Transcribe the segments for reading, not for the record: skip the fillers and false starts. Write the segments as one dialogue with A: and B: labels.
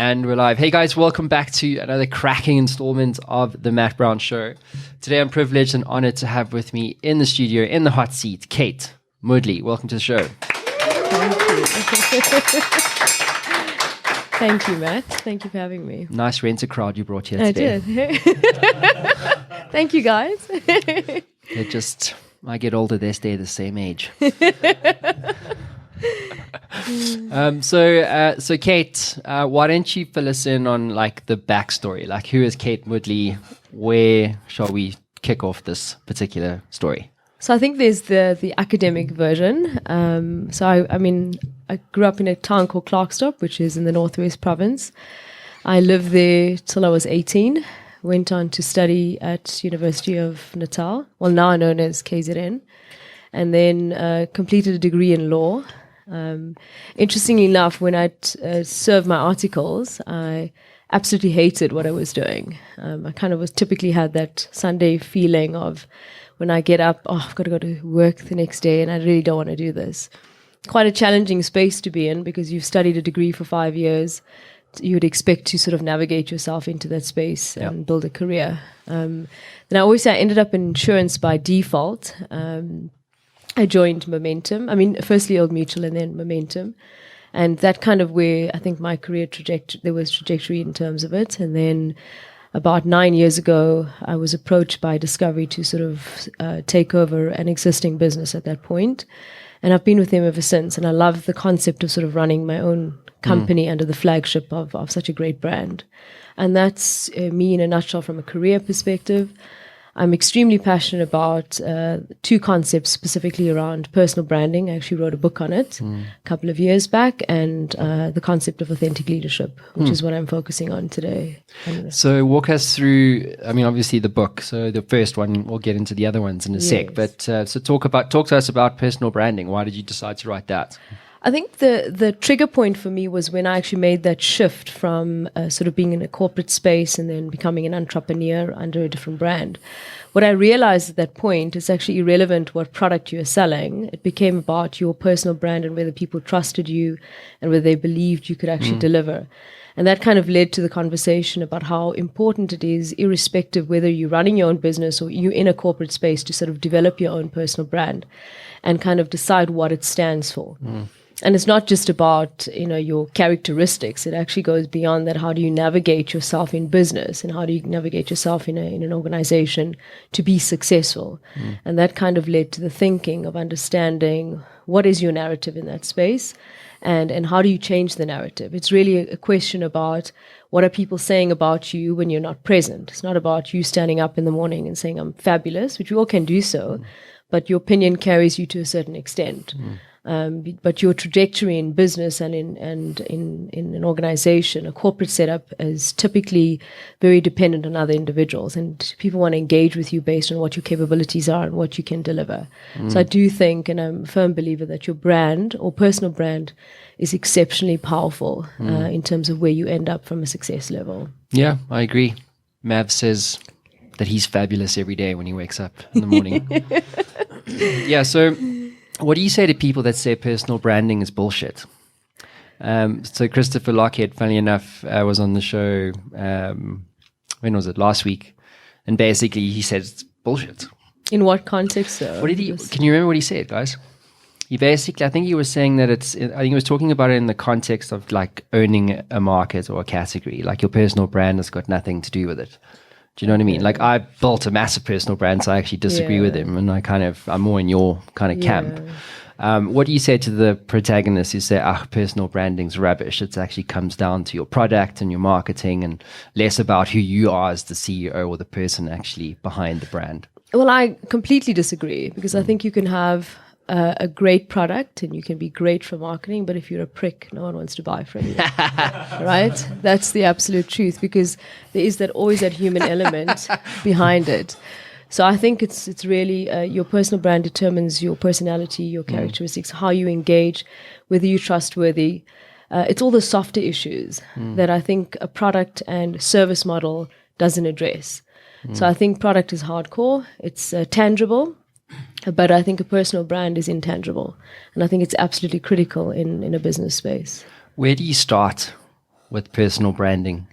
A: And we're live. Hey guys, welcome back to another cracking installment of the Matt Brown Show. Today I'm privileged and honored to have with me in the studio, in the hot seat, Kate Moodley. Welcome to the show.
B: Thank you, Matt. Thank you for having me.
A: Nice renter crowd you brought here today.
B: I did. Thank you, guys.
A: I get older, they stay the same age. So Kate, why don't you fill us in on like the backstory? Like, who is Kate Moodley? Where shall we kick off this particular story?
B: So I think there's the academic version. I grew up in a town called Klerksdorp, which is in the Northwest Province. I lived there till I was 18. Went on to study at University of Natal, well now known as KZN, and then completed a degree in law. Interestingly enough, when I served my articles, I absolutely hated what I was doing. I kind of typically had that Sunday feeling of when I get up, I've got to go to work the next day and I really don't want to do this. Quite a challenging space to be in because you've studied a degree for 5 years. You would expect to sort of navigate yourself into that space and build a career. Then I always say I ended up in insurance by default. I joined Momentum. I mean, firstly Old Mutual and then Momentum. And that kind of where I think my career trajectory in terms of it. And then about 9 years ago, I was approached by Discovery to sort of take over an existing business at that point. And I've been with them ever since. And I love the concept of sort of running my own company under the flagship of such a great brand. And that's me in a nutshell from a career perspective. I'm extremely passionate about two concepts specifically around personal branding. I actually wrote a book on it a couple of years back, and the concept of authentic leadership, which is what I'm focusing on today.
A: So walk us through, I mean, obviously the book. So the first one, we'll get into the other ones in a sec. But so talk to us about personal branding. Why did you decide to write that?
B: I think the trigger point for me was when I actually made that shift from sort of being in a corporate space and then becoming an entrepreneur under a different brand. What I realized at that point is actually irrelevant what product you're selling. It became about your personal brand and whether people trusted you and whether they believed you could actually deliver. And that kind of led to the conversation about how important it is, irrespective whether you're running your own business or you're in a corporate space, to sort of develop your own personal brand and kind of decide what it stands for. And it's not just about, your characteristics. It actually goes beyond that. How do you navigate yourself in business and how do you navigate yourself in an organization to be successful? And that kind of led to the thinking of understanding what is your narrative in that space and how do you change the narrative? It's really a question about what are people saying about you when you're not present. It's not about you standing up in the morning and saying, I'm fabulous, which we all can do so, but your opinion carries you to a certain extent. But your trajectory in business and in an organization, a corporate setup, is typically very dependent on other individuals, and people want to engage with you based on what your capabilities are and what you can deliver. So I do think, and I'm a firm believer, that your brand or personal brand is exceptionally powerful in terms of where you end up from a success level. Yeah,
A: I agree. Mav says that he's fabulous every day when he wakes up in the morning. So what do you say to people that say personal branding is bullshit? So Christopher Lockhead, funny enough, was on the show, when was it? Last week. And basically he said it's bullshit.
B: In what context though?
A: Can you remember what he said, guys? He basically, I think he was saying that I think he was talking about it in the context of like owning a market or a category. Like your personal brand has got nothing to do with it. Do you know what I mean? Like I built a massive personal brand, so I actually disagree with him, and I'm more in your kind of camp. What do you say to the protagonists who say, personal branding's rubbish? It actually comes down to your product and your marketing and less about who you are as the CEO or the person actually behind the brand?
B: Well, I completely disagree because I think you can have a great product and you can be great for marketing, but if you're a prick, no one wants to buy from you. Right? That's the absolute truth, because there is always that human element behind it. So I think it's really your personal brand determines your personality, your characteristics, how you engage, whether you're trustworthy. It's all the softer issues that I think a product and service model doesn't address. So I think product is hardcore, it's tangible, but I think a personal brand is intangible. And I think it's absolutely critical in a business space.
A: Where do you start with personal branding?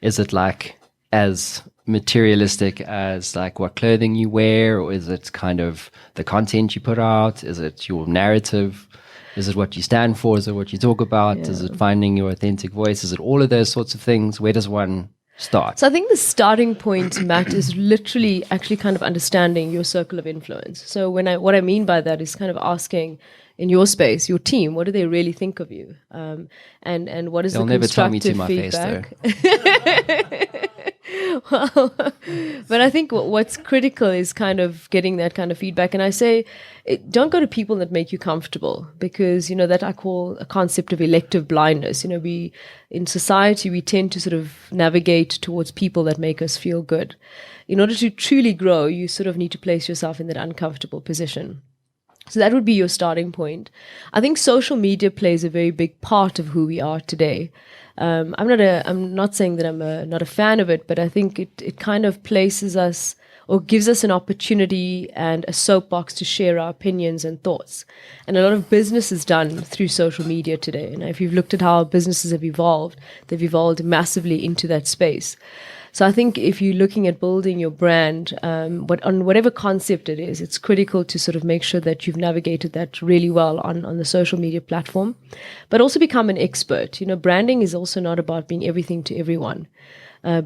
A: Is it like as materialistic as like what clothing you wear, or is it kind of the content you put out? Is it your narrative? Is it what you stand for? Is it what you talk about? Is it finding your authentic voice? Is it all of those sorts of things? Where does one start?
B: So I think the starting point, Matt, is literally actually kind of understanding your circle of influence. So what I mean by that is kind of asking, in your space, your team, what do they really think of you? And what is
A: They'll
B: the
A: never tell me to
B: constructive
A: my
B: feedback?
A: face, though.
B: Well, but I think what's critical is kind of getting that kind of feedback. And I say, don't go to people that make you comfortable, because, that I call a concept of elective blindness. We, in society, we tend to sort of navigate towards people that make us feel good. In order to truly grow, you sort of need to place yourself in that uncomfortable position. So that would be your starting point. I think social media plays a very big part of who we are today. I'm not saying that I'm not a fan of it, but I think it kind of places us, or gives us an opportunity and a soapbox to share our opinions and thoughts. And a lot of business is done through social media today. And if you've looked at how businesses have evolved, they've evolved massively into that space. So I think if you're looking at building your brand, on whatever concept it is, it's critical to sort of make sure that you've navigated that really well on the social media platform, but also become an expert. Branding is also not about being everything to everyone.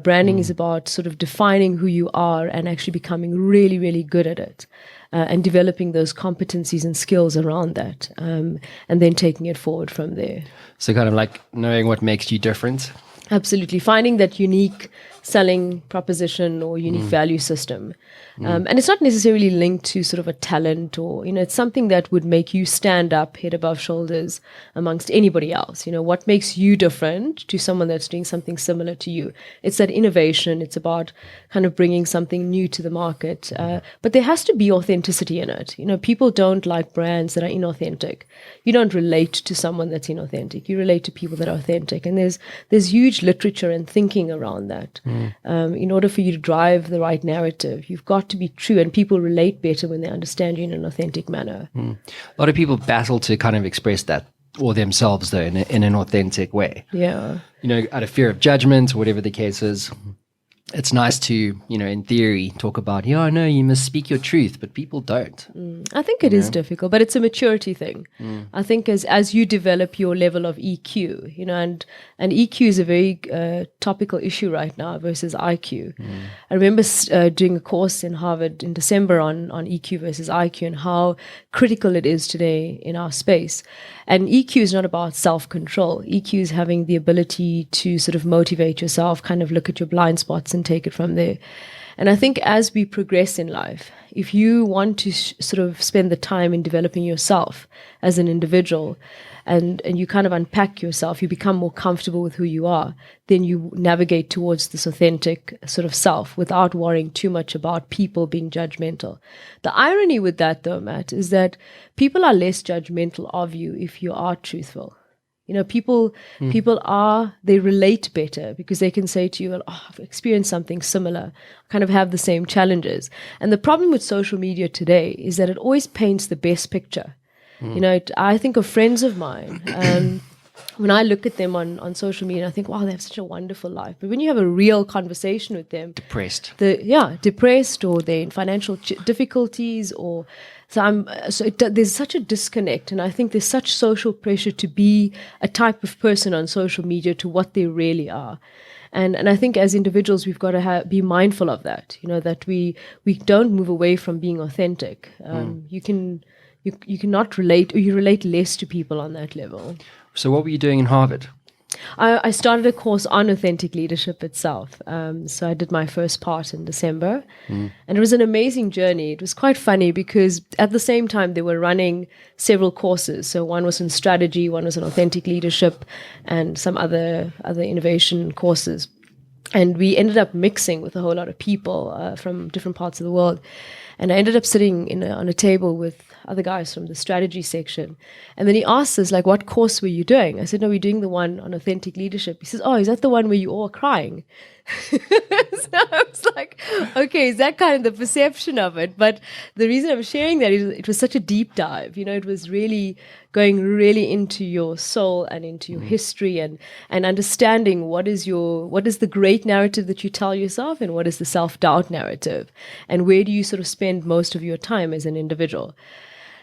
B: Branding is about sort of defining who you are and actually becoming really, really good at it, and developing those competencies and skills around that, and then taking it forward from there.
A: So kind of like knowing what makes you different.
B: Absolutely. Finding that unique selling proposition or unique value system. And it's not necessarily linked to sort of a talent, or, it's something that would make you stand up head above shoulders amongst anybody else. What makes you different to someone that's doing something similar to you? It's that innovation. It's about kind of bringing something new to the market. But there has to be authenticity in it. People don't like brands that are inauthentic. You don't relate to someone that's inauthentic. You relate to people that are authentic. And there's huge literature and thinking around that. In order for you to drive the right narrative, you've got to be true, and people relate better when they understand you in an authentic manner.
A: A lot of people battle to kind of express that, or themselves, though, in an authentic way.
B: Yeah.
A: Out of fear of judgment, or whatever the case is. It's nice to, in theory, talk about, no, you must speak your truth, but people don't.
B: I think it is difficult, but it's a maturity thing. I think as you develop your level of EQ, and EQ is a very topical issue right now versus IQ. I remember doing a course in Harvard in December on EQ versus IQ and how critical it is today in our space. And EQ is not about self-control. EQ is having the ability to sort of motivate yourself, kind of look at your blind spots and take it from there. And I think as we progress in life, if you want to sort of spend the time in developing yourself as an individual, and you kind of unpack yourself, you become more comfortable with who you are, then you navigate towards this authentic sort of self without worrying too much about people being judgmental. The irony with that, though, Matt, is that people are less judgmental of you if you are truthful. People they relate better because they can say to you, I've experienced something similar, I kind of have the same challenges. And the problem with social media today is that it always paints the best picture. I think of friends of mine, when I look at them on social media, I think, wow, they have such a wonderful life. But when you have a real conversation with them,
A: depressed,
B: or they're in financial difficulties, or there's such a disconnect. And I think there's such social pressure to be a type of person on social media to what they really are. And I think as individuals, we've got to be mindful of that, that we don't move away from being authentic. You cannot relate, or you relate less to people on that level.
A: So what were you doing in Harvard?
B: I started a course on authentic leadership itself. So I did my first part in December. And it was an amazing journey. It was quite funny because at the same time, they were running several courses. So one was in strategy, one was in authentic leadership, and some other innovation courses. And we ended up mixing with a whole lot of people from different parts of the world. And I ended up sitting on a table with other guys from the strategy section. And then he asked us, like, what course were you doing? I said, no, we're doing the one on authentic leadership. He says, oh, is that the one where you all are crying? So I was like, okay, is that kind of the perception of it? But the reason I'm sharing that is it was such a deep dive. It was really going really into your soul and into your history and understanding what is the great narrative that you tell yourself and what is the self-doubt narrative, and where do you sort of spend most of your time as an individual.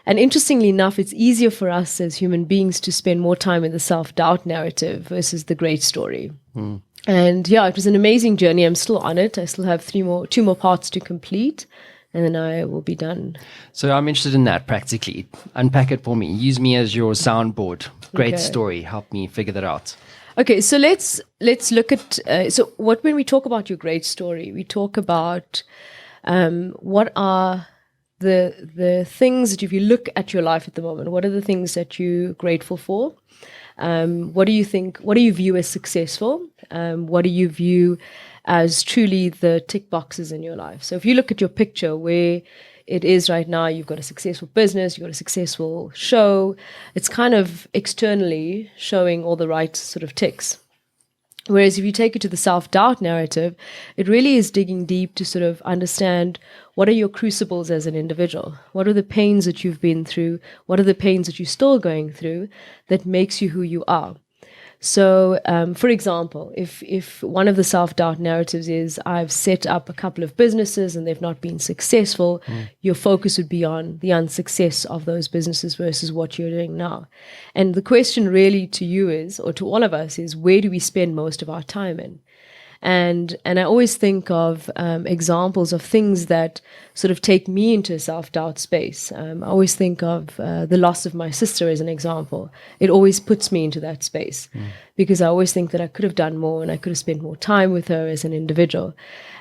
B: And interestingly enough, it's easier for us as human beings to spend more time in the self-doubt narrative versus the great story. And yeah, it was an amazing journey. I'm still on it. I still have two more parts to complete, and then I will be done.
A: So I'm interested in that practically. Unpack it for me. Use me as your soundboard. Great story. Help me figure that out.
B: Okay, so let's look at when we talk about your great story, we talk about what are the things that, if you look at your life at the moment, what are the things that you're grateful for? What do you view as successful? What do you view as truly the tick boxes in your life? So if you look at your picture where it is right now, you've got a successful business, you've got a successful show, it's kind of externally showing all the right sort of ticks. Whereas if you take it to the self-doubt narrative, it really is digging deep to sort of understand what are your crucibles as an individual? What are the pains that you've been through? What are the pains that you're still going through that makes you who you are? So, for example, if one of the self-doubt narratives is I've set up a couple of businesses and they've not been successful, your focus would be on the unsuccess of those businesses versus what you're doing now. And the question really to you is, or to all of us, is where do we spend most of our time in? And I always think of examples of things that sort of take me into a self-doubt space. I always think of the loss of my sister as an example. It always puts me into that space because I always think that I could have done more and I could have spent more time with her as an individual.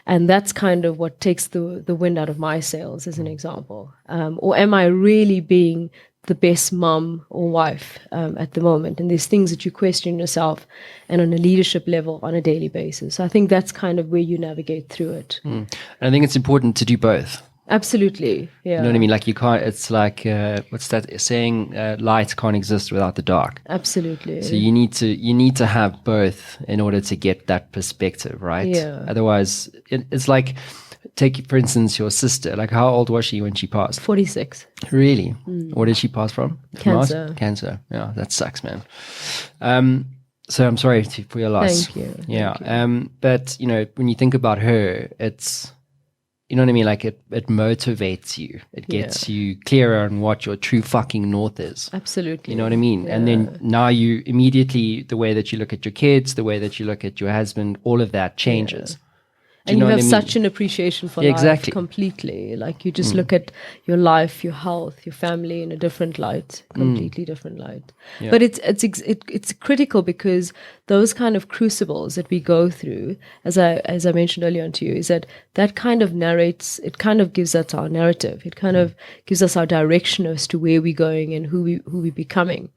B: And that's kind of what takes the wind out of my sails as an example. Or am I really being the best mom or wife at the moment? And there's things that you question yourself and on a leadership level on a daily basis. So I think that's kind of where you navigate through it.
A: And I think it's important to do both.
B: Absolutely. Yeah.
A: You know what I mean? Like you can't, it's like, what's that saying? Light can't exist without the dark.
B: Absolutely.
A: So you need to have both in order to get that perspective, right?
B: Yeah.
A: Otherwise, it's like, take, for instance, your sister. Like, how old was she when she passed?
B: 46.
A: Really? What did she pass from?
B: Cancer.
A: Cancer. Yeah, that sucks, man. So I'm sorry for your loss.
B: Thank you.
A: Yeah.
B: Thank you.
A: But, when you think about her, it's, you know what I mean? Like, it motivates you. It gets you clearer on what your true fucking north is.
B: Absolutely.
A: You know what I mean? Yeah. And then now you immediately, the way that you look at your kids, the way that you look at your husband, all of that changes.
B: Yeah. And you have such an appreciation for life
A: exactly.
B: completely. Like you just look at your life, your health, your family in a different light, completely different light. Yeah. But it's critical because those kind of crucibles that we go through, as I mentioned earlier on to you, is that kind of narrates. It kind of gives us our narrative. It kind of gives us our direction as to where we're going and who we're becoming.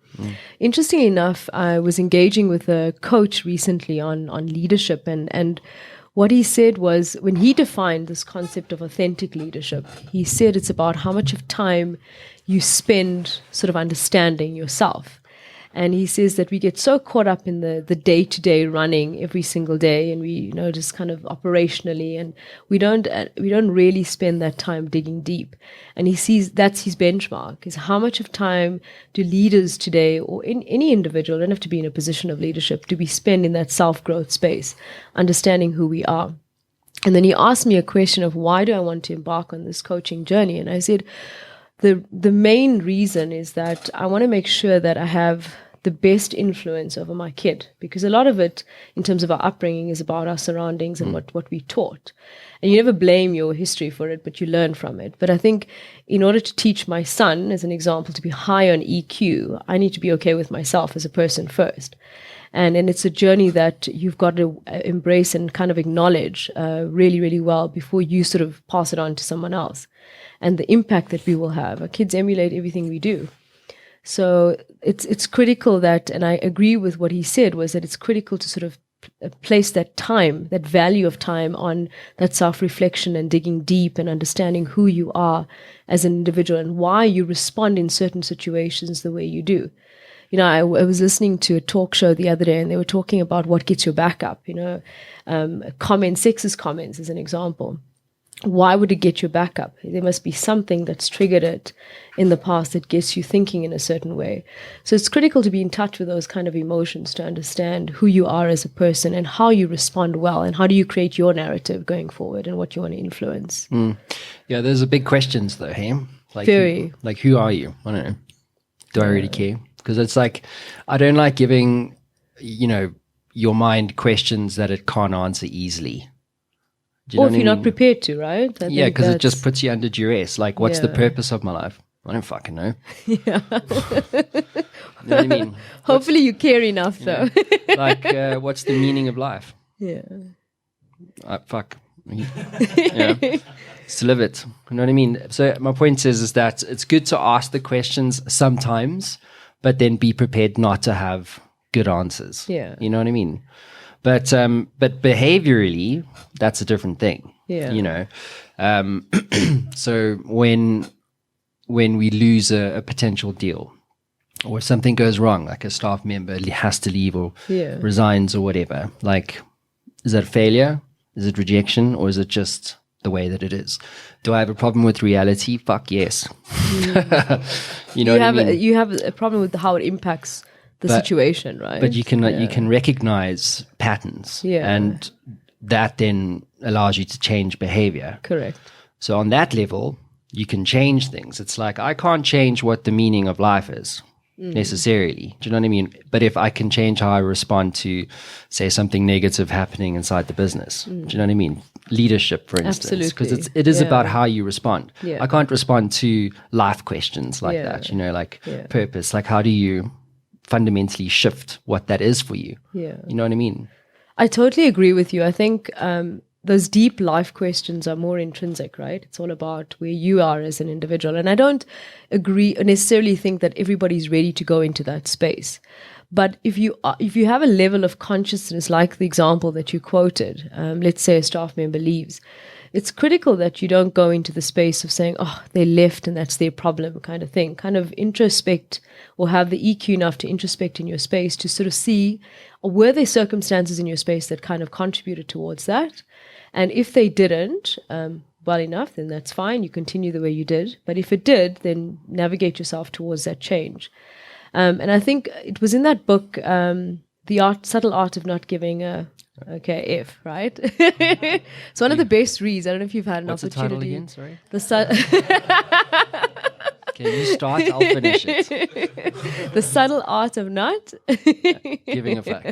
B: Interestingly enough, I was engaging with a coach recently on leadership and what he said was, when he defined this concept of authentic leadership, he said it's about how much of time you spend sort of understanding yourself. And he says that we get so caught up in the day-to-day running every single day, and we just kind of operationally, and we don't really spend that time digging deep. And he sees that's his benchmark, is how much of time do leaders today, or in any individual, don't have to be in a position of leadership, do we spend in that self-growth space, understanding who we are. And then he asked me a question of, why do I want to embark on this coaching journey? And I said, the main reason is that I want to make sure that I have the best influence over my kid, because a lot of it in terms of our upbringing is about our surroundings and what we taught. And you never blame your history for it, but you learn from it. But I think in order to teach my son, as an example, to be high on EQ, I need to be okay with myself as a person first. And it's a journey that you've got to embrace and kind of acknowledge really, really well before you sort of pass it on to someone else. And the impact that we will have. Our kids emulate everything we do. So it's critical that, and I agree with what he said, was that it's critical to sort of place that time, that value of time on that self-reflection and digging deep and understanding who you are as an individual and why you respond in certain situations the way you do. You know, I was listening to a talk show the other day, and they were talking about what gets your back up. You know, sexist comments as an example. Why would it get your back up? There must be something that's triggered it in the past that gets you thinking in a certain way. So it's critical to be in touch with those kind of emotions to understand who you are as a person and how you respond well, and how do you create your narrative going forward and what you want to influence.
A: Yeah, those are big questions though, hey? Like,
B: Very.
A: Who are you? I don't know. Do I really care? Because it's like, I don't like giving, you know, your mind questions that it can't answer easily.
B: Or if you're not prepared to, right?
A: Yeah, because it just puts you under duress. Like, what's the purpose of my life? I don't fucking know.
B: Yeah.
A: You know what I mean?
B: Hopefully you care enough, though.
A: Like, what's the meaning of life?
B: Yeah.
A: Fuck. Yeah. It's to live it. You know what I mean? So my point is that it's good to ask the questions sometimes, but then be prepared not to have good answers.
B: Yeah.
A: You know what I mean? But behaviorally, that's a different thing.
B: Yeah.
A: You know, so when we lose a potential deal, or something goes wrong, like a staff member has to leave or resigns or whatever, like, is that failure? Is it rejection? Or is it just the way that it is? Do I have a problem with reality? Fuck yes. You know what I mean?
B: You have a problem with how it impacts the situation, right?
A: But you can recognize patterns, and that then allows you to change behavior.
B: Correct.
A: So on that level, you can change things. It's like, I can't change what the meaning of life is necessarily. Do you know what I mean? But if I can change how I respond to, say, something negative happening inside the business, do you know what I mean? Leadership, for instance, because it is about how you respond. I can't respond to life questions like that, you know, like purpose. Like, how do you fundamentally shift what that is for you? You know what I mean?
B: I totally agree with you. I think those deep life questions are more intrinsic, right? It's all about where you are as an individual. And I don't agree or necessarily think that everybody's ready to go into that space. But if you have a level of consciousness, like the example that you quoted, let's say a staff member leaves, it's critical that you don't go into the space of saying, oh, they left and that's their problem kind of thing. Kind of introspect, or have the EQ enough to introspect in your space to sort of see, were there circumstances in your space that kind of contributed towards that? And if they didn't, well enough, then that's fine. You continue the way you did. But if it did, then navigate yourself towards that change. And I think it was in that book, The Subtle Art of Not Giving a F, right? It's one of the best reads. I don't know if you've had an opportunity.
A: What's the title again? Sorry. Can you start? I'll finish it.
B: The Subtle Art of Not
A: Giving a fuck.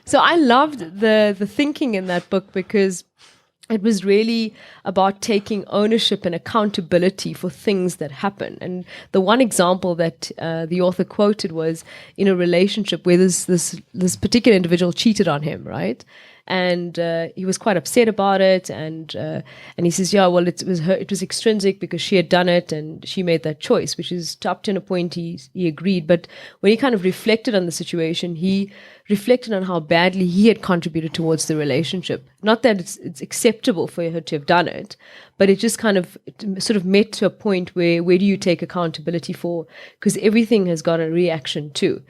B: So I loved the thinking in that book, because it was really about taking ownership and accountability for things that happen. And the one example that the author quoted was in a relationship where this particular individual cheated on him, right? And he was quite upset about it, and he says, yeah, well, it was extrinsic because she had done it and she made that choice, which is up to a point he agreed. But when he kind of reflected on the situation, he reflected on how badly he had contributed towards the relationship. Not that it's acceptable for her to have done it, but it just kind of sort of met to a point where do you take accountability for? Because everything has got a reaction too.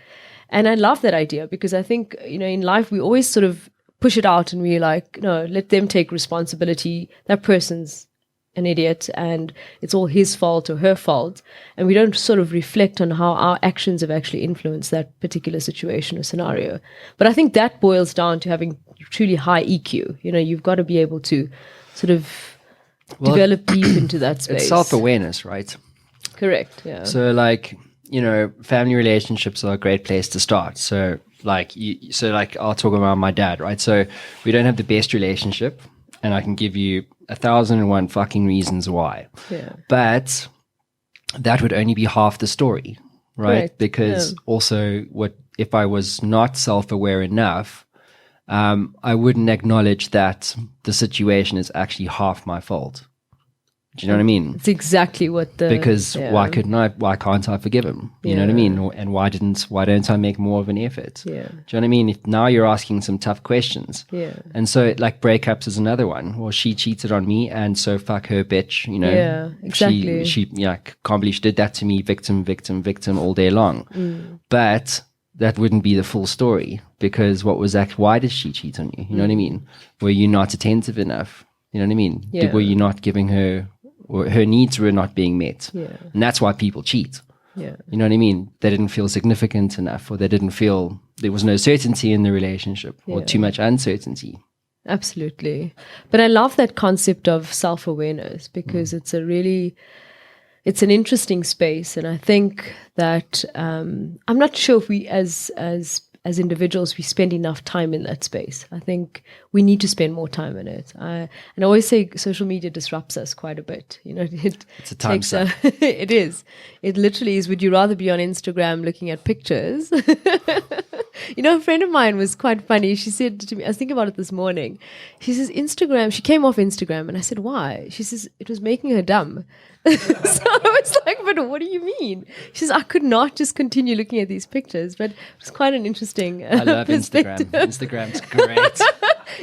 B: And I love that idea, because I think, you know, in life we always sort of push it out and we're like, no, let them take responsibility. That person's an idiot and it's all his fault or her fault. And we don't sort of reflect on how our actions have actually influenced that particular situation or scenario. But I think that boils down to having truly high EQ. You know, you've got to be able to sort of develop deep into that space.
A: It's self-awareness, right?
B: Correct, yeah.
A: So like, you know, family relationships are a great place to start. So like, I'll talk about my dad, right? So we don't have the best relationship, and I can give you 1,001 fucking reasons why.
B: Yeah.
A: But that would only be half the story, right?
B: Correct.
A: Because also, if I was not self-aware enough, I wouldn't acknowledge that the situation is actually half my fault. Do you know what I mean?
B: It's exactly what
A: Because why can't I forgive him? You know what I mean? And why don't I make more of an effort?
B: Yeah.
A: Do you know what I mean? Now you're asking some tough questions.
B: Yeah.
A: And so like breakups is another one. Well, she cheated on me, and so fuck her, bitch. You know?
B: Yeah, exactly.
A: She can't believe she did that to me. Victim all day long. But that wouldn't be the full story, because why did she cheat on you? You know what I mean? Were you not attentive enough? You know what I mean?
B: Yeah.
A: Were you not giving her, or her needs were not being met?
B: Yeah.
A: And that's why people cheat.
B: Yeah.
A: You know what I mean? They didn't feel significant enough, or they didn't feel there was no certainty in the relationship, or too much uncertainty.
B: Absolutely. But I love that concept of self-awareness, because it's an interesting space. And I think that I'm not sure if we as individuals, we spend enough time in that space. I think we need to spend more time in it. And I always say social media disrupts us quite a bit. You know,
A: It's a time suck.
B: It is. It literally is. Would you rather be on Instagram looking at pictures? You know, a friend of mine was quite funny. She said to me, I was thinking about it this morning. She says, Instagram, she came off Instagram. And I said, why? She says, it was making her dumb. So I was like, but what do you mean? She says, I could not just continue looking at these pictures. But it was quite an interesting
A: I love Instagram. Instagram's great.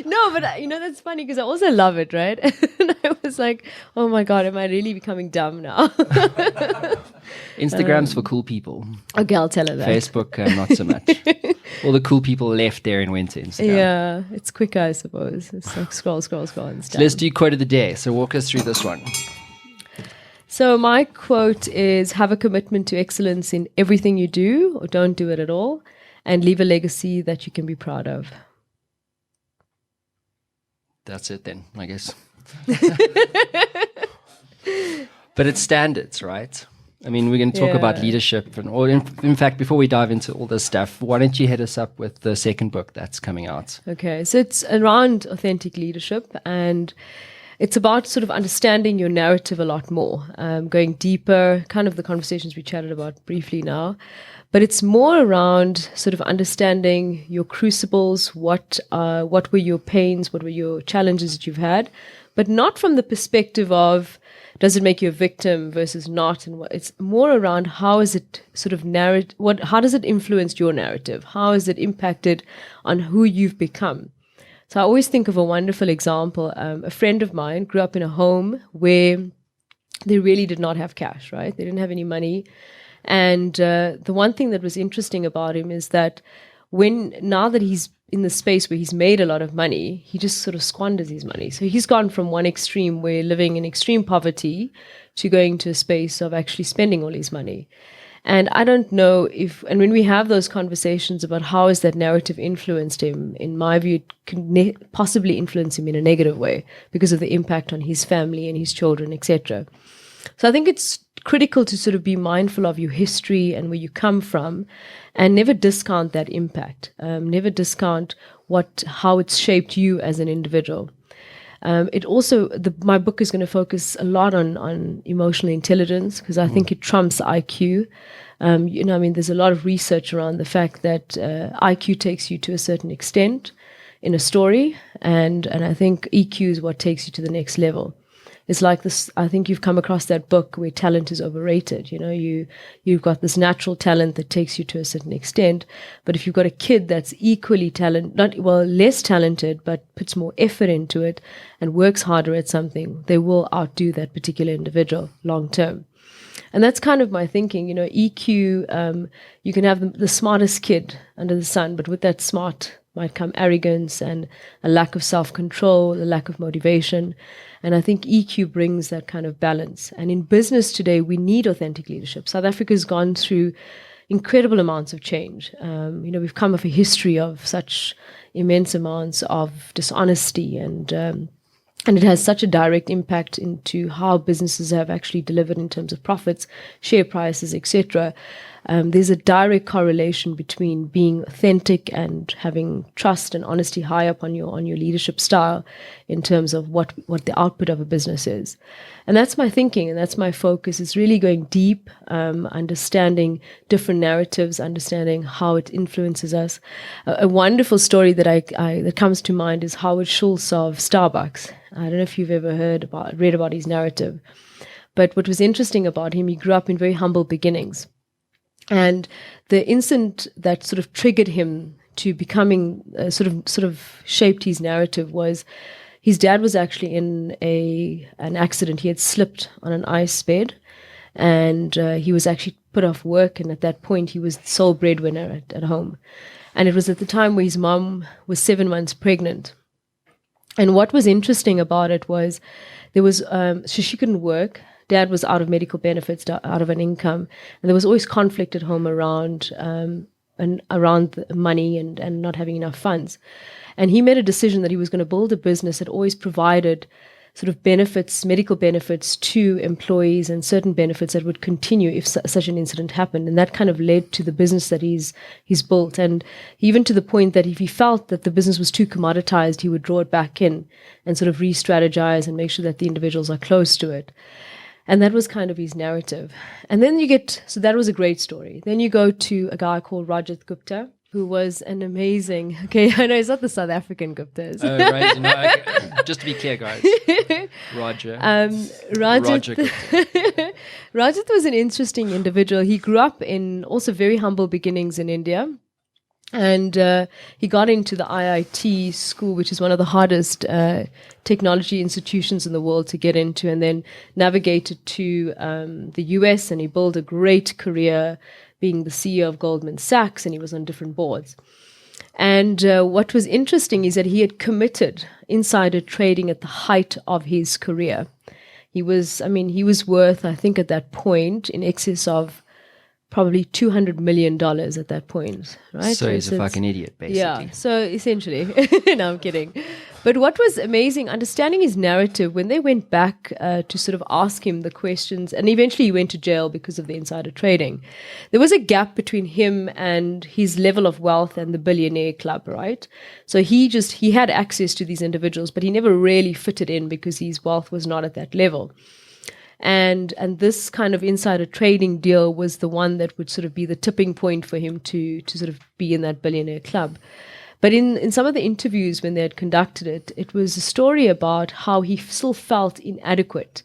B: No, but that's funny, because I also love it, right? And I was like, oh my God, am I really becoming dumb now?
A: Instagram's for cool people.
B: Okay, I'll tell her that.
A: Facebook, not so much. All the cool people left there and went to Instagram.
B: Yeah, it's quicker, I suppose. It's like scroll and stuff.
A: So let's do quote of the day. So walk us through this one.
B: So my quote is, have a commitment to excellence in everything you do, or don't do it at all, and leave a legacy that you can be proud of.
A: That's it then, I guess. But it's standards, right? I mean, we're going to talk about leadership. Or in fact, before we dive into all this stuff, why don't you hit us up with the second book that's coming out?
B: Okay, so it's around authentic leadership, and it's about sort of understanding your narrative a lot more, going deeper, kind of the conversations we chatted about briefly now. But it's more around sort of understanding your crucibles, what were your pains, what were your challenges that you've had, but not from the perspective of, does it make you a victim versus not? And it's more around, how is it sort of how does it influence your narrative? How is it impacted on who you've become? So I always think of a wonderful example. A friend of mine grew up in a home where they really did not have cash, right? They didn't have any money. And the one thing that was interesting about him is that now that he's in the space where he's made a lot of money, he just sort of squanders his money. So he's gone from one extreme, where living in extreme poverty, to going to a space of actually spending all his money. And I don't know and when we have those conversations about how has that narrative influenced him, in my view, it can possibly influence him in a negative way because of the impact on his family and his children, etc. So I think it's critical to sort of be mindful of your history and where you come from, and never discount that impact. Never discount how it's shaped you as an individual. It also, my book is going to focus a lot on emotional intelligence, because I think it trumps IQ. There's a lot of research around the fact that IQ takes you to a certain extent in a story, and I think EQ is what takes you to the next level. It's like this, I think you've come across that book where talent is overrated. You know, you've got this natural talent that takes you to a certain extent, but if you've got a kid that's equally less talented, but puts more effort into it and works harder at something, they will outdo that particular individual long term. And that's kind of my thinking. You know, EQ, you can have the smartest kid under the sun, but with that smart might come arrogance and a lack of self-control, a lack of motivation. And I think EQ brings that kind of balance. And in business today, we need authentic leadership. South Africa has gone through incredible amounts of change. We've come off a history of such immense amounts of dishonesty, and it has such a direct impact into how businesses have actually delivered in terms of profits, share prices, etc. there's a direct correlation between being authentic and having trust and honesty high up on your leadership style in terms of what the output of a business is. And that's my thinking, and that's my focus. It's really going deep, understanding different narratives, understanding how it influences us. A wonderful story that that comes to mind is Howard Schultz of Starbucks. I don't know if you've ever read about his narrative. But what was interesting about him, he grew up in very humble beginnings. And the incident that sort of triggered him to becoming, sort of shaped his narrative was his dad was actually in an accident. He had slipped on an ice bed, and he was actually put off work. And at that point, he was the sole breadwinner at home. And it was at the time where his mom was 7 months pregnant. And what was interesting about it was there was, so she couldn't work. Dad was out of medical benefits, out of an income, and there was always conflict at home around the money and not having enough funds. And he made a decision that he was going to build a business that always provided sort of benefits, medical benefits to employees, and certain benefits that would continue if such an incident happened. And that kind of led to the business that he's built. And even to the point that if he felt that the business was too commoditized, he would draw it back in and sort of re-strategize and make sure that the individuals are close to it. And that was kind of his narrative. And then so that was a great story. Then you go to a guy called Rajat Gupta, who was an amazing, I know it's not the South African Guptas.
A: Oh, right. No, okay. Just to be clear, guys. Roger. Roger Gupta.
B: Rajat was an interesting individual. He grew up in also very humble beginnings in India. And he got into the IIT school, which is one of the hardest technology institutions in the world to get into, and then navigated to the US, and he built a great career being the CEO of Goldman Sachs, and he was on different boards. And what was interesting is that he had committed insider trading at the height of his career. He was worth, I think at that point, in excess of probably $200 million at that point, right?
A: So he's a fucking idiot, basically.
B: Yeah, so essentially. No, I'm kidding. But what was amazing, understanding his narrative, when they went back to sort of ask him the questions, and eventually he went to jail because of the insider trading, there was a gap between him and his level of wealth and the billionaire club, right? So he had access to these individuals, but he never really fitted in because his wealth was not at that level. And this kind of insider trading deal was the one that would sort of be the tipping point for him to sort of be in that billionaire club. But in some of the interviews when they had conducted it, it was a story about how he still felt inadequate.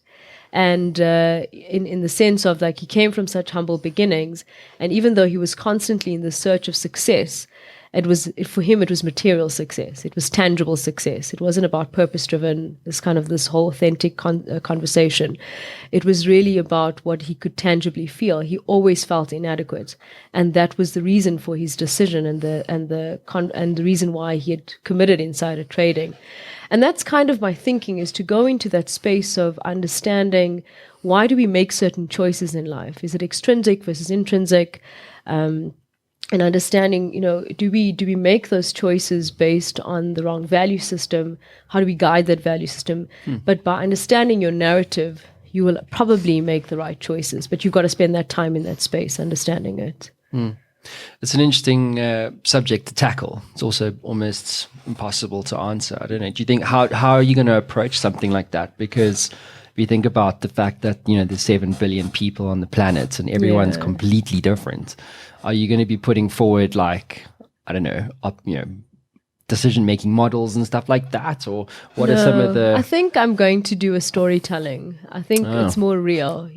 B: And in the sense of like he came from such humble beginnings, and even though he was constantly in the search of success, for him it was material success. It was tangible success. It wasn't about purpose-driven, this whole authentic conversation. It was really about what he could tangibly feel. He always felt inadequate, and that was the reason for his decision and the reason why he had committed insider trading. And that's kind of my thinking, is to go into that space of understanding, why do we make certain choices in life? Is it extrinsic versus intrinsic? And understanding, do we make those choices based on the wrong value system? How do we guide that value system? But by understanding your narrative, you will probably make the right choices. But you've got to spend that time in that space, understanding it.
A: It's an interesting subject to tackle. It's also almost impossible to answer. I don't know. Do you think, how are you going to approach something like that? Because if you think about the fact that, there's 7 billion people on the planet and everyone's completely different, are you going to be putting forward decision-making models and stuff like that? Or what are some of the...
B: I think I'm going to do a storytelling. I think it's more real.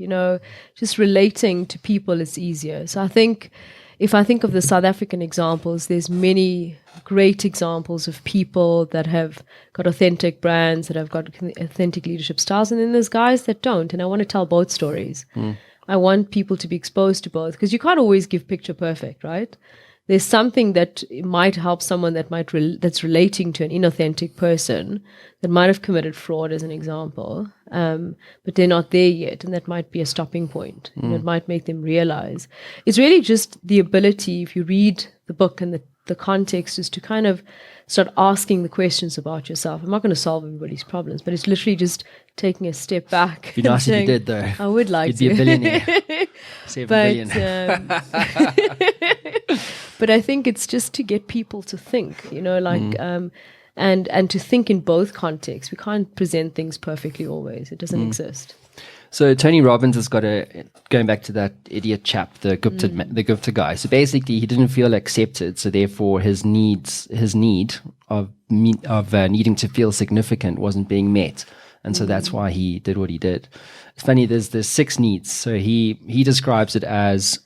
B: Just relating to people is easier. So I think if I think of the South African examples, there's many great examples of people that have got authentic brands, that have got authentic leadership styles, and then there's guys that don't. And I want to tell both stories. I want people to be exposed to both, because you can't always give picture perfect, right? There's something that might help someone that's relating to an inauthentic person that might have committed fraud, as an example, but they're not there yet, and that might be a stopping point. It might make them realize. It's really just the ability, if you read the book and the context is to kind of start asking the questions about yourself. I'm not going to solve everybody's problems, but it's literally just taking a step back.
A: It'd be nice if you did, though.
B: I would like to.
A: You'd be a billionaire. 7 billion.
B: But I think it's just to get people to think, and to think in both contexts. We can't present things perfectly always. It doesn't exist.
A: So Tony Robbins has got going back to that idiot chap, the Gupta guy. So basically, he didn't feel accepted. So therefore, his need of needing to feel significant wasn't being met, and so that's why he did what he did. It's funny. There's 6 needs. So he describes it as,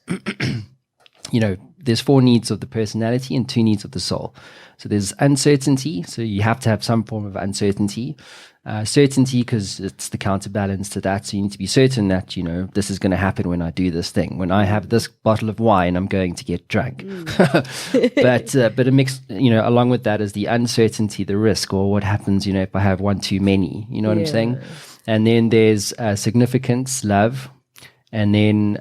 A: there's 4 needs of the personality and 2 needs of the soul. So there's uncertainty. So you have to have some form of uncertainty. Certainty, because it's the counterbalance to that. So you need to be certain that, this is going to happen when I do this thing. When I have this bottle of wine, I'm going to get drunk. But a mix, along with that is the uncertainty, the risk, or what happens, if I have one too many. You know what I'm saying? And then there's significance, love. And then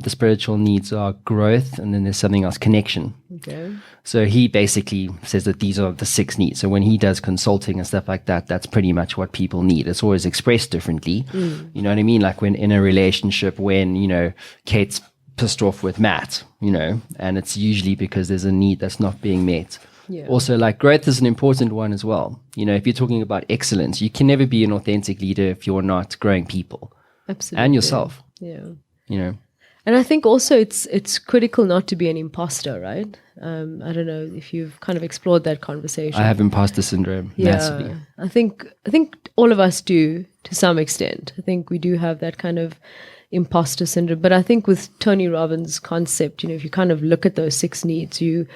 A: the spiritual needs are growth, and then there's something else, connection.
B: Okay.
A: So he basically says that these are the 6 needs. So when he does consulting and stuff like that, that's pretty much what people need. It's always expressed differently. You know what I mean? Like when in a relationship, when, Kate's pissed off with Matt, and it's usually because there's a need that's not being met.
B: Yeah.
A: Also, like growth is an important one as well. If you're talking about excellence, you can never be an authentic leader if you're not growing people.
B: Absolutely.
A: And yourself.
B: Yeah.
A: And
B: I think also it's critical not to be an imposter, right? I don't know if you've kind of explored that conversation.
A: I have imposter syndrome massively.
B: I think all of us do to some extent. I think we do have that kind of imposter syndrome. But I think with Tony Robbins' concept, if you kind of look at those 6 needs, you'd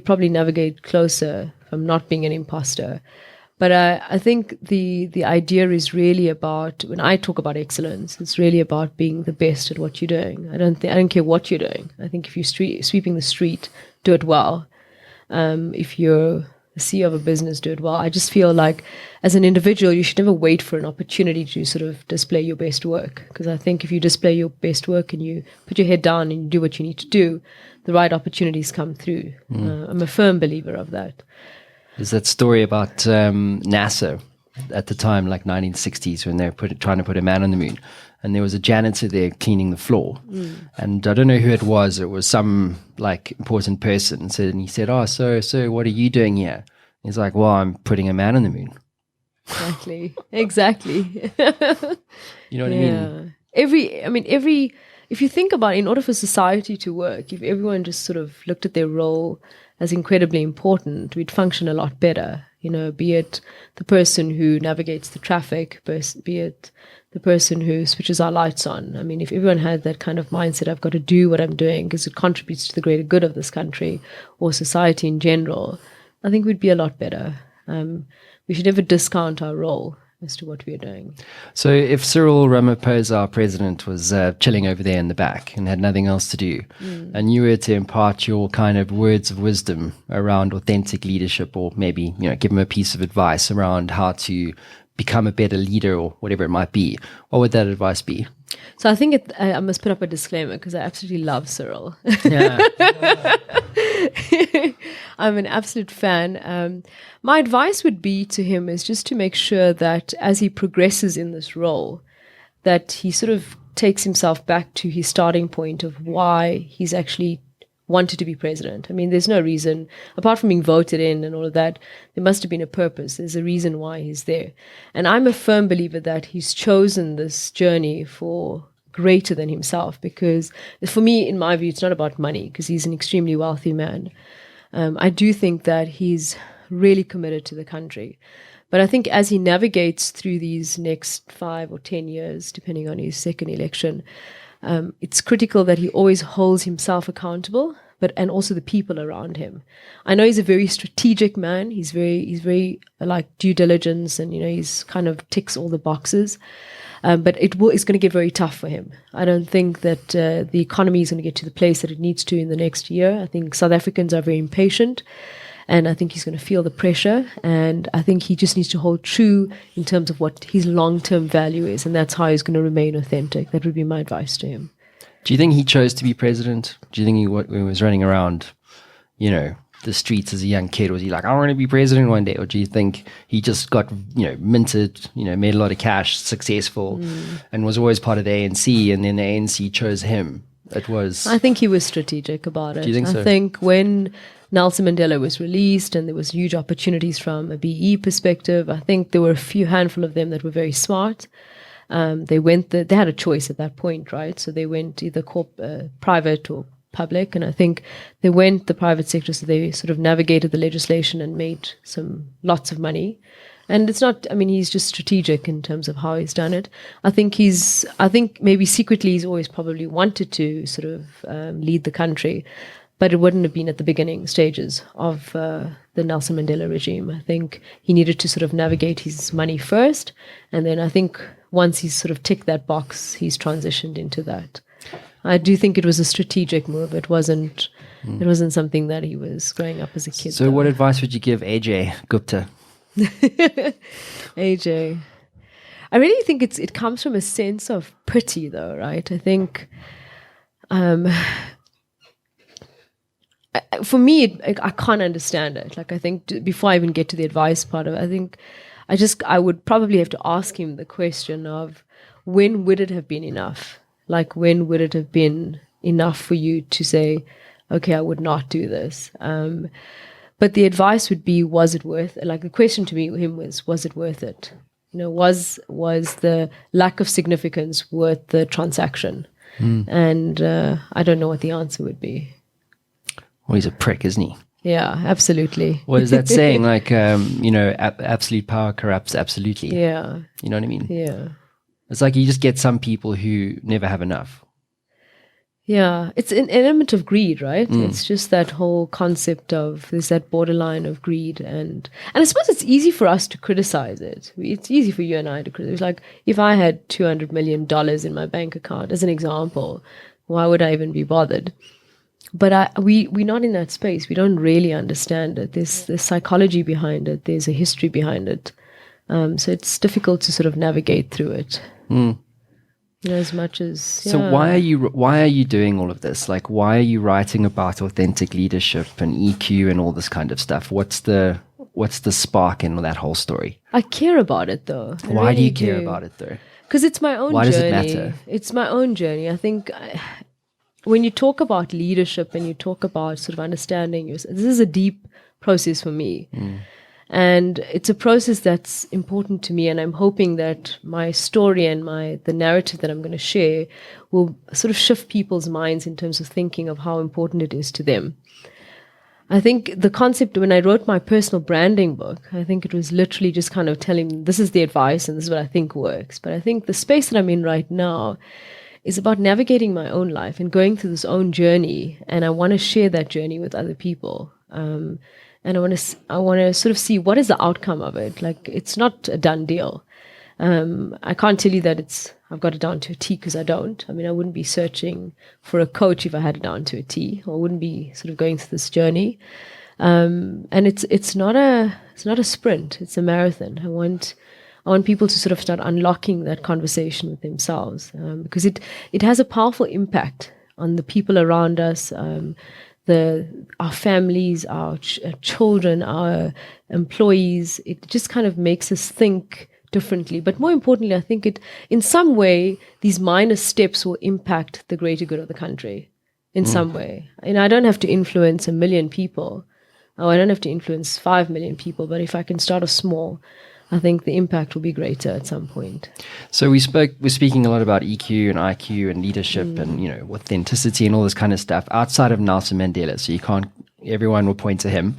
B: probably navigate closer from not being an imposter. But I think the idea is really about, when I talk about excellence, it's really about being the best at what you're doing. I don't care what you're doing. I think if you're sweeping the street, do it well. If you're the CEO of a business, do it well. I just feel like as an individual, you should never wait for an opportunity to sort of display your best work. Because I think if you display your best work and you put your head down and you do what you need to do, the right opportunities come through. I'm a firm believer of that.
A: There's that story about NASA at the time, like 1960s, when they were trying to put a man on the moon. And there was a janitor there cleaning the floor. And I don't know who it was. It was some like important person. And he said, "Oh, so what are you doing here?" He's like, "Well, I'm putting a man on the moon."
B: Exactly.
A: You know what I mean?
B: If you think about it, in order for society to work, if everyone just sort of looked at their role as incredibly important, we'd function a lot better. Be it the person who navigates the traffic, be it the person who switches our lights on. I mean, if everyone had that kind of mindset, I've got to do what I'm doing because it contributes to the greater good of this country or society in general, I think we'd be a lot better. We should never discount our role as to what we are doing.
A: So if Cyril Ramaphosa, our president, was chilling over there in the back and had nothing else to do, and you were to impart your kind of words of wisdom around authentic leadership, or maybe, give him a piece of advice around how to become a better leader or whatever it might be, what would that advice be?
B: So I think I must put up a disclaimer because I absolutely love Cyril.
A: Yeah.
B: I'm an absolute fan. My advice would be to him is just to make sure that as he progresses in this role, that he sort of takes himself back to his starting point of why he's actually wanted to be president. I mean, there's no reason, apart from being voted in and all of that, there must have been a purpose. There's a reason why he's there. And I'm a firm believer that he's chosen this journey for greater than himself, because for me, in my view, it's not about money, because he's an extremely wealthy man. I do think that he's really committed to the country. But I think as he navigates through these next 5 or 10 years, depending on his second election, it's critical that he always holds himself accountable, and also the people around him. I know he's a very strategic man. He's very like due diligence, and he's kind of ticks all the boxes. But it's going to get very tough for him. I don't think that the economy is going to get to the place that it needs to in the next year. I think South Africans are very impatient, and I think he's going to feel the pressure. And I think he just needs to hold true in terms of what his long-term value is, and that's how he's going to remain authentic. That would be my advice to him.
A: Do you think he chose to be president? Do you think he was running around, the streets as a young kid? Was he like, I want to be president one day? Or do you think he just got, minted, made a lot of cash, successful, and was always part of the ANC, and then the ANC chose him?
B: I think he was strategic about it.
A: Do you think so?
B: I think when Nelson Mandela was released and there was huge opportunities from a BE perspective, I think there were a handful of them that were very smart. They had a choice at that point, right? So they went either private or public, and I think they went the private sector, so they sort of navigated the legislation and made lots of money. And it's not, he's just strategic in terms of how he's done it. I think maybe secretly he's always probably wanted to sort of lead the country, but it wouldn't have been at the beginning stages of the Nelson Mandela regime. I think he needed to sort of navigate his money first, and then I think once he's sort of ticked that box, he's transitioned into that. I do think it was a strategic move. It wasn't something that he was growing up as a kid.
A: So what advice would you give AJ Gupta?
B: AJ, I really think it comes from a sense of pity, though, right? I think for me, I can't understand it. Like, I think before I even get to the advice part of it, I think I would probably have to ask him the question of, when would it have been enough? Like, when would it have been enough for you to say, okay, I would not do this? But the advice would be, was it worth it? Like, the question to me him was it worth it? Was the lack of significance worth the transaction? And I don't know what the answer would be.
A: Well, he's a prick, isn't he?
B: Yeah, absolutely.
A: What is that saying? Like, absolute power corrupts absolutely.
B: Yeah.
A: You know what I mean?
B: Yeah.
A: It's like you just get some people who never have enough.
B: Yeah, it's an element of greed, right? It's just that whole concept of, there's that borderline of greed, and I suppose it's easy for us to criticize it. It's easy for you and I to criticize. Like, if I had $200 million in my bank account, as an example, why would I even be bothered? But we're not in that space. We don't really understand it. There's psychology behind it. There's a history behind it. So it's difficult to sort of navigate through it. As much as
A: So why are you doing all of this? Like, why are you writing about authentic leadership and EQ and all this kind of stuff? What's the spark in that whole story?
B: I care about it, though.
A: Why do you care about it, though?
B: Because it's my own journey.
A: Why does it matter?
B: It's my own journey. I think when you talk about leadership and you talk about sort of understanding yourself, this is a deep process for me. And it's a process that's important to me, and I'm hoping that my story and the narrative that I'm going to share will sort of shift people's minds in terms of thinking of how important it is to them. I think the concept, when I wrote my personal branding book, I think it was literally just kind of telling, this is the advice and this is what I think works. But I think the space that I'm in right now is about navigating my own life and going through this own journey, and I want to share that journey with other people. And I want to sort of see what is the outcome of it. Like, it's not a done deal. I can't tell you that I've got it down to a T, because I don't. I wouldn't be searching for a coach if I had it down to a T, or I wouldn't be sort of going through this journey. And it's not a sprint. It's a marathon. I want people to sort of start unlocking that conversation with themselves, because it has a powerful impact on the people around us. Our families, our children, our employees. It just kind of makes us think differently. But more importantly, I think in some way, these minor steps will impact the greater good of the country in some way. And I don't have to influence 1 million people, or I don't have to influence 5 million people, but if I can start off small, I think the impact will be greater at some point.
A: So we're speaking a lot about EQ and IQ and leadership and, authenticity and all this kind of stuff outside of Nelson Mandela. So everyone will point to him.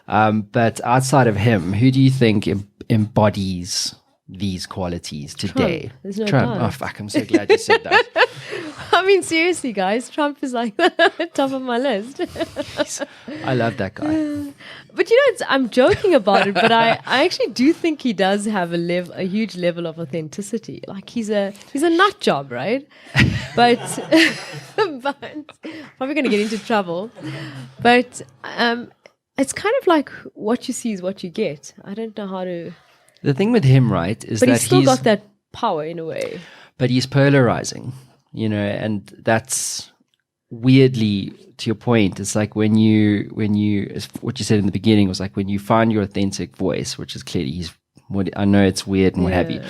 A: But outside of him, who do you think embodies these qualities today?
B: Trump. There's no
A: Trump.
B: doubt.
A: Oh, fuck. I'm so glad you said that.
B: Seriously, guys, Trump is like top of my list.
A: I love that guy.
B: But I'm joking about it, but I actually do think he does have a huge level of authenticity. Like, he's a nut job, right? But probably going to get into trouble. But it's kind of like what you see is what you get. I don't know how to.
A: The thing with him, right, is
B: but
A: that
B: he's still got that power in a way.
A: But he's polarizing, and that's weirdly, to your point, it's like when you what you said in the beginning was like when you find your authentic voice, which is clearly I know it's weird and what have you,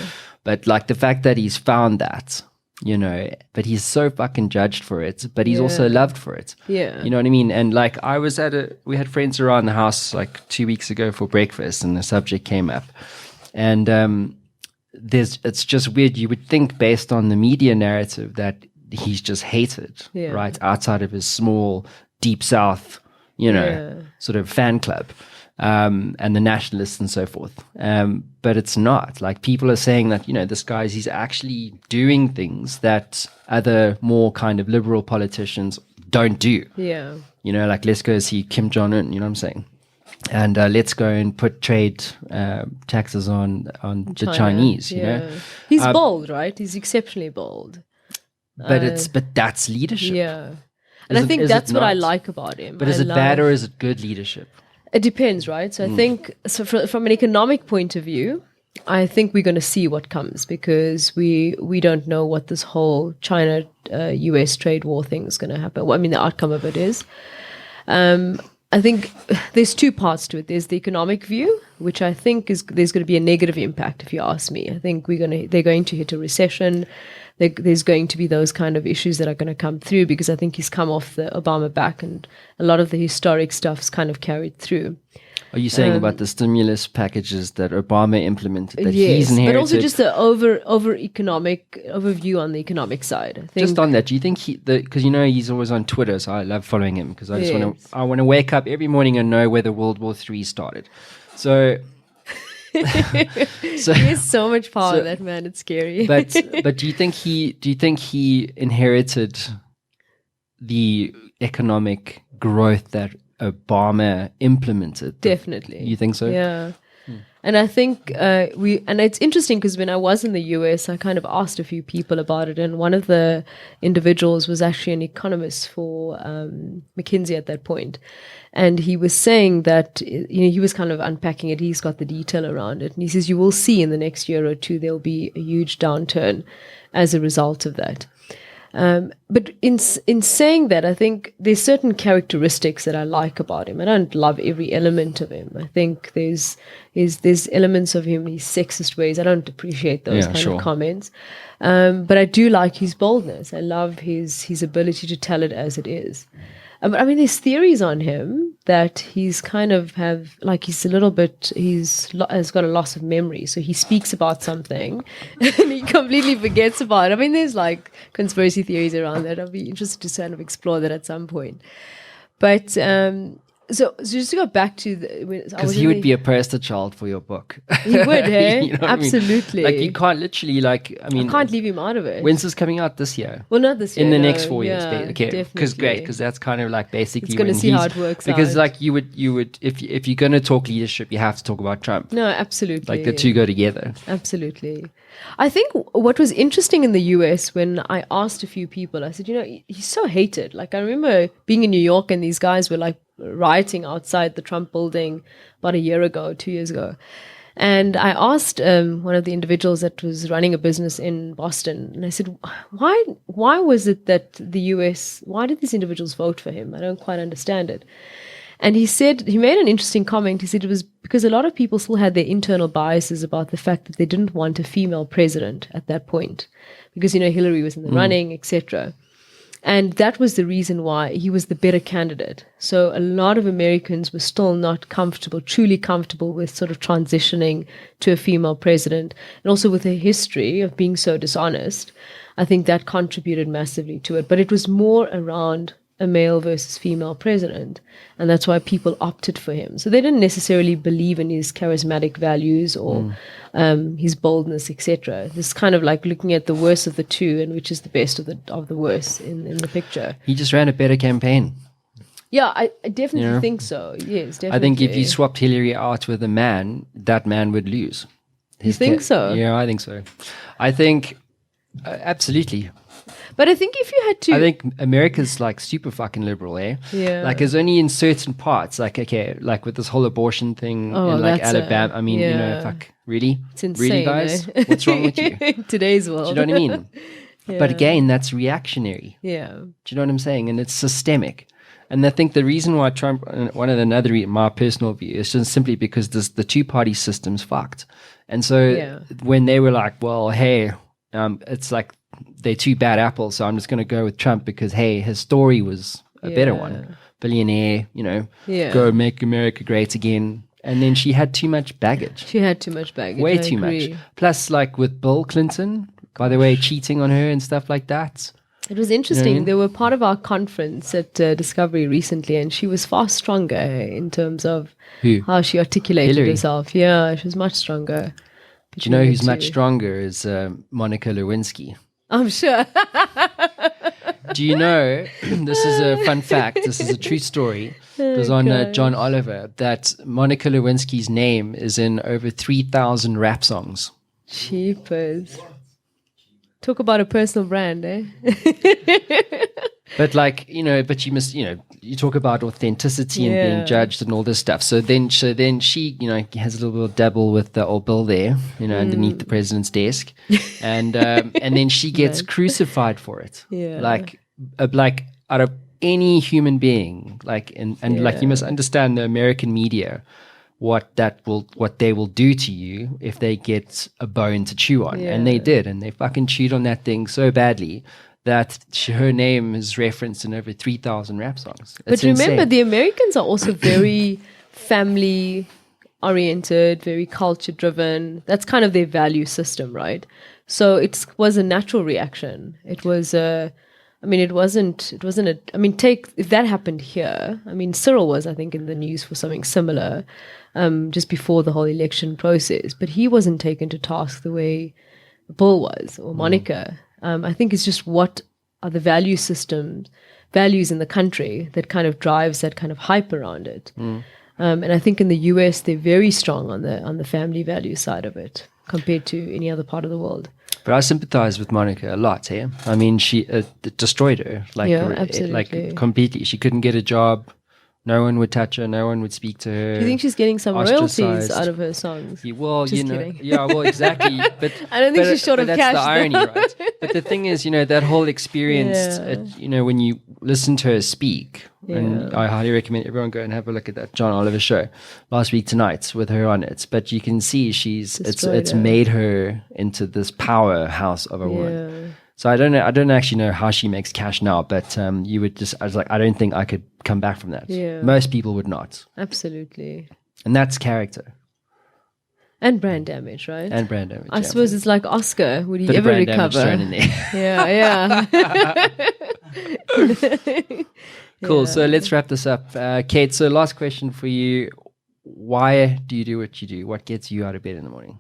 A: but like the fact that he's found that, you know, but he's so fucking judged for it, but he's also loved for it.
B: Yeah.
A: You know what I mean? And like I was we had friends around the house like 2 weeks ago for breakfast, and the subject came up. And it's just weird. You would think based on the media narrative that he's just hated, right? Outside of his small, deep South, you know, sort of fan club. And the nationalists and so forth. But it's not. Like people are saying that, you know, this guy's, he's actually doing things that other more kind of liberal politicians don't do.
B: Yeah.
A: You know, like let's go see Kim Jong-un, you know what I'm saying? And let's go and put trade taxes on the Chinese, you know?
B: He's bold, right? He's exceptionally bold.
A: But that's leadership.
B: Yeah. And I think that's what I like about him.
A: But is it bad or is it good leadership?
B: It depends, right? So I think, from an economic point of view, I think we're going to see what comes, because we don't know what this whole China-US trade war thing is going to happen. Well, I mean, the outcome of it is. I think there's two parts to it. There's the economic view, which I think there's going to be a negative impact, if you ask me. I think they're going to hit a recession. There's going to be those kind of issues that are going to come through, because I think he's come off the Obama back, and a lot of the historic stuff's kind of carried through.
A: Are you saying about the stimulus packages that Obama implemented, that he's inherited?
B: But also just the over economic overview on the economic side. I think.
A: Just on that, do you think because you know he's always on Twitter, so I love following him, because I want to wake up every morning and know whether World War III started. So
B: he has so much power, that man. It's scary.
A: but do you think he inherited the economic growth that Obama implemented?
B: Definitely.
A: You think so?
B: Yeah. And I think and it's interesting, because when I was in the US, I kind of asked a few people about it, and one of the individuals was actually an economist for McKinsey at that point. And he was saying that, you know, he was kind of unpacking it. He's got the detail around it. And he says, you will see in the next year or two, there'll be a huge downturn as a result of that. But in saying that, I think there's certain characteristics that I like about him. I don't love every element of him. I think there's elements of him, his sexist ways. I don't appreciate those of comments. But I do like his boldness. I love his ability to tell it as it is. I mean, there's theories on him that he's kind of he's a little bit, has got a loss of memory. So he speaks about something and he completely forgets about it. I mean, there's like conspiracy theories around that. I'll be interested to kind of explore that at some point. But so just to go back to
A: because he would be a poster child for your book.
B: He would, hey?
A: You know
B: Absolutely.
A: I mean? Like you can't literally I
B: can't leave him out of it.
A: When's this coming out? This year?
B: Well, not this year.
A: In the next 4 years,
B: okay.
A: Because that's kind of like basically
B: it's going to see how it works.
A: Because like you would if you're going to talk leadership, you have to talk about Trump.
B: No, absolutely.
A: Like the two go together.
B: Absolutely. I think what was interesting in the US, when I asked a few people, I said, you know, he's so hated. Like I remember being in New York and these guys were like rioting outside the Trump building about 2 years ago. And I asked one of the individuals that was running a business in Boston, and I said, why was it that the US, why did these individuals vote for him? I don't quite understand it. And he made an interesting comment. He said it was because a lot of people still had their internal biases about the fact that they didn't want a female president at that point, because, you know, Hillary was in the running, etc. And that was the reason why he was the better candidate. So a lot of Americans were still not truly comfortable with sort of transitioning to a female president. And also with a history of being so dishonest, I think that contributed massively to it. But it was more around a male versus female president. And that's why people opted for him. So they didn't necessarily believe in his charismatic values or his boldness, etc. This kind of like looking at the worst of the two and which is the best of the worst in the picture.
A: He just ran a better campaign.
B: Yeah, I definitely think so. Yes, definitely.
A: I think if you swapped Hillary out with a man, that man would lose.
B: You think so?
A: Yeah, I think so. I think absolutely.
B: But I think if you had to...
A: I think America's like super fucking liberal, eh?
B: Yeah.
A: Like it's only in certain parts, like, okay, like with this whole abortion thing in like Alabama. I mean, you know, fuck, really?
B: It's insane,
A: really, guys?
B: Eh?
A: What's wrong with you?
B: Today's world.
A: Do you know what I mean? But again, that's reactionary.
B: Yeah.
A: Do you know what I'm saying? And it's systemic. And I think the reason why Trump, my personal view, is just simply because the two-party system's fucked. And so when they were like, well, hey, it's like they're two bad apples, so I'm just going to go with Trump because, hey, his story was a better one. Billionaire, go make America great again. And then she had too much baggage. Way too much. Plus, like with Bill Clinton, by the way, cheating on her and stuff like that.
B: It was interesting. You know what I mean? They were part of our conference at Discovery recently, and she was far stronger in terms of how she articulated herself. Yeah, she was much stronger.
A: Do you know who's much stronger is Monica Lewinsky?
B: I'm sure.
A: Do you know, this is a fun fact, this is a true story. It was on John Oliver, that Monica Lewinsky's name is in over 3,000 rap songs.
B: Cheapers. Talk about a personal brand, eh?
A: But like, but you must, you talk about authenticity and being judged and all this stuff. So then she, has a little bit of dabble with the old Bill there, underneath the president's desk. And then she gets crucified for it. Yeah. Like out of any human being, like, and like, you must understand the American media, what they will do to you if they get a bone to chew on. And they did, and they fucking chewed on that thing so badly that her name is referenced in over 3,000 rap songs. It's
B: but remember,
A: insane.
B: The Americans are also very family oriented, very culture driven. That's kind of their value system, right? So it was a natural reaction. It was take, if that happened here, Cyril was, I think, in the news for something similar just before the whole election process, but he wasn't taken to task the way Bill was, or Monica. I think it's just what are the values in the country that kind of drives that kind of hype around it. And I think in the US, they're very strong on the family value side of it compared to any other part of the world.
A: But I sympathize with Monica a lot, eh? She it destroyed her, like completely. She couldn't get a job. No one would touch her. No one would speak to her.
B: Do you think she's getting some royalties out of her songs?
A: Well,
B: kidding.
A: Yeah, well, exactly. But
B: I don't think she's short of
A: that's
B: cash.
A: That's the irony, right? But the thing is, that whole experience, when you listen to her speak, and I highly recommend everyone go and have a look at that John Oliver show last week tonight with her on it. But you can see it's made her into this powerhouse of a woman. So I don't actually know how she makes cash now, but I don't think I could come back from that. Yeah. Most people would not.
B: Absolutely.
A: And that's character.
B: And brand damage, right?
A: And brand damage.
B: I suppose it's like Oscar. Would he ever recover?
A: Thrown in there.
B: Yeah.
A: Cool. So let's wrap this up. Kate, so last question for you. Why do you do what you do? What gets you out of bed in the morning?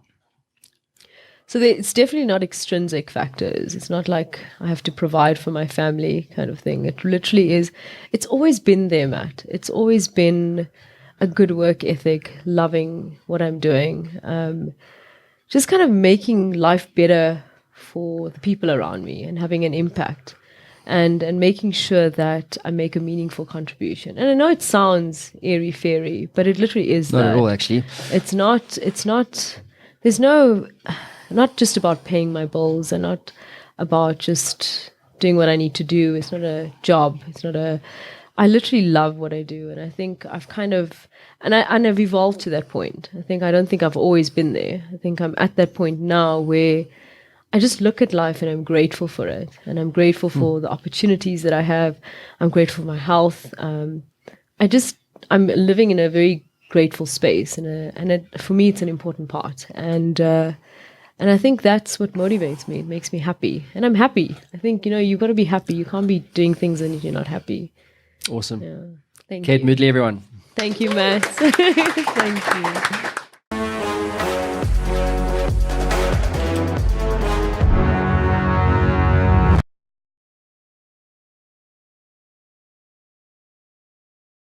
B: So it's definitely not extrinsic factors. It's not like I have to provide for my family kind of thing. It literally is. It's always been there, Matt. It's always been a good work ethic, loving what I'm doing, just kind of making life better for the people around me and having an impact and making sure that I make a meaningful contribution. And I know it sounds airy-fairy, but it literally is
A: not at all, actually.
B: It's not, there's no... not just about paying my bills and not about just doing what I need to do. It's not a job. I literally love what I do. And I think I've I've evolved to that point. I don't think I've always been there. I think I'm at that point now where I just look at life and I'm grateful for it. And I'm grateful for the opportunities that I have. I'm grateful for my health. I'm living in a very grateful space. For me, it's an important part. And I think that's what motivates me. It makes me happy. And I'm happy. I think, you've got to be happy. You can't be doing things and you're not happy.
A: Awesome.
B: Yeah. Thank
A: you. Kate Moodley, everyone.
B: Thank you, Matt. Thank you.